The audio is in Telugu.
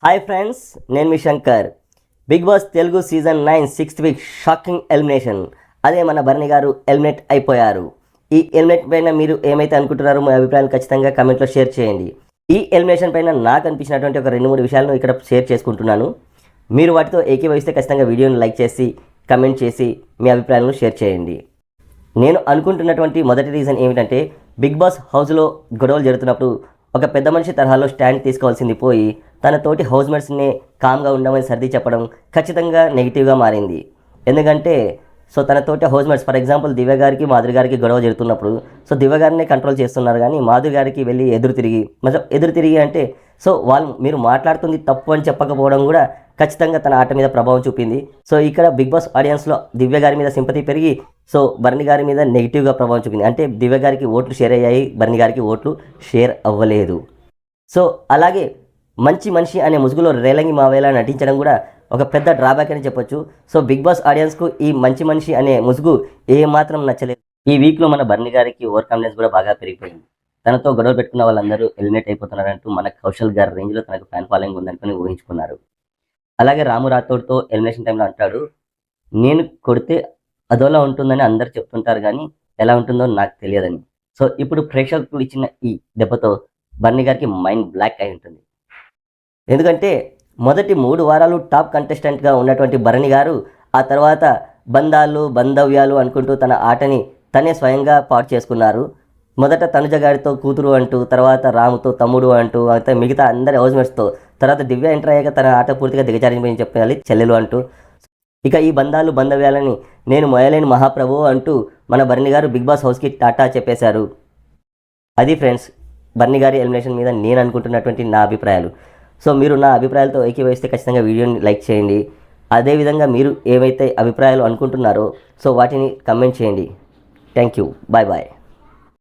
హాయ్ ఫ్రెండ్స్, నేను మీ Shankar. Bigg Boss Telugu season 9 6th week shocking elimination. అదే మన భరణి గారు ఎలిమినేట్ అయిపోయారు. ఈ ఎలిమినేట్ పైన మీరు ఏమైతే అనుకుంటున్నారో మీ అభిప్రాయాలు ఖచ్చితంగా కమెంట్లో షేర్ చేయండి. ఈ ఎలిమినేషన్ పైన నాకు అనిపించినటువంటి ఒక 2-3 విషయాలను ఇక్కడ షేర్ చేసుకుంటున్నాను. మీరు వాటితో ఏకీభవిస్తే ఖచ్చితంగా వీడియోని లైక్ చేసి కమెంట్ చేసి మీ అభిప్రాయాలను షేర్ చేయండి. నేను అనుకుంటున్నటువంటి మొదటి రీజన్ ఏమిటంటే, బిగ్ బాస్ హౌస్లో గొడవలు జరుగుతున్నప్పుడు ఒక పెద్ద మనిషి తరహాలో స్టాండ్ తీసుకోవాల్సింది పోయి తన తోటి హౌస్మేట్స్ని కామ్గా ఉండమని సర్ది చెప్పడం ఖచ్చితంగా నెగిటివ్గా మారింది. ఎందుకంటే తన తోటి హౌస్మేట్స్, ఫర్ ఎగ్జాంపుల్ దివ్య గారికి మాధురి గారికి గొడవ జరుగుతున్నప్పుడు దివ్య గారినే కంట్రోల్ చేస్తున్నారు, కానీ మాధురి గారికి వెళ్ళి ఎదురు తిరిగి అంటే వాళ్ళు మీరు మాట్లాడుతుంది తప్పు అని చెప్పకపోవడం కూడా ఖచ్చితంగా తన ఆట మీద ప్రభావం చూపింది. ఇక్కడ బిగ్ బాస్ ఆడియన్స్లో దివ్య గారి మీద సింపతి పెరిగి భరణి గారి మీద నెగిటివ్గా ప్రభావం చూపింది. అంటే దివ్య గారికి ఓట్లు షేర్ అయ్యాయి, భరణి గారికి ఓట్లు షేర్ అవ్వలేదు. అలాగే మంచి మనిషి అనే ముసుగులో రేలంగి మావేలా నటించడం కూడా ఒక పెద్ద డ్రాబ్యాక్ అని చెప్పొచ్చు. బిగ్ బాస్ ఆడియన్స్కు ఈ మంచి మనిషి అనే ముసుగు ఏమాత్రం నచ్చలేదు. ఈ వీక్లో మన భరణి గారికి ఓవర్ కాన్ఫిడెన్స్ కూడా బాగా పెరిగిపోయింది. తనతో గొడవ పెట్టుకున్న వాళ్ళందరూ ఎలిమినేట్ అయిపోతున్నారంటూ మన కౌశల్ గారి రేంజ్లో తనకు ఫ్యాన్ ఫాలోయింగ్ ఉందనుకుని ఊహించుకున్నారు. అలాగే రాము రాథోడ్తో ఎలిమినేషన్ టైంలో అంటాడు, నేను కొడితే అదోలా ఉంటుందని అందరు చెప్తుంటారు, కానీ ఎలా ఉంటుందో నాకు తెలియదని. ఇప్పుడు ప్రేక్షకులు ఇచ్చిన ఈ దెబ్బతో భరణి గారికి మైండ్ బ్లాక్ అయి ఉంటుంది. ఎందుకంటే మొదటి 3 వారాలు టాప్ కంటెస్టెంట్గా ఉన్నటువంటి భరణి గారు ఆ తర్వాత బంధాలు బంధవ్యాలు అనుకుంటూ తన ఆటని తనే స్వయంగా పాటు చేసుకున్నారు. మొదట తనుజ గారితో కూతురు అంటూ, తర్వాత రాముతో తమ్ముడు అంటూ, అయితే మిగతా అందరి హౌస్మేట్స్తో, తర్వాత దివ్య ఎంటర్ అయ్యాక తన ఆట పూర్తిగా దిగజారిపోయింది చెప్పాలి, చెల్లెలు అంటూ. ఇక ఈ బంధాలు బంధవ్యాలని నేను మొయలేని మహాప్రభు అంటూ మన భరణి గారు బిగ్ బాస్ హౌస్కి టాటా చెప్పేశారు. అది ఫ్రెండ్స్, భరణి గారి ఎలిమినేషన్ మీద నేను అనుకుంటున్నటువంటి నా అభిప్రాయాలు. మీరు నా అభిప్రాయాలతో ఏకీభవిస్తే ఖచ్చితంగా వీడియోని లైక్ చేయండి. అదేవిధంగా మీరు ఏవైతే అభిప్రాయాలు అనుకుంటున్నారో వాటిని కమెంట్ చేయండి. Thank you. Bye bye.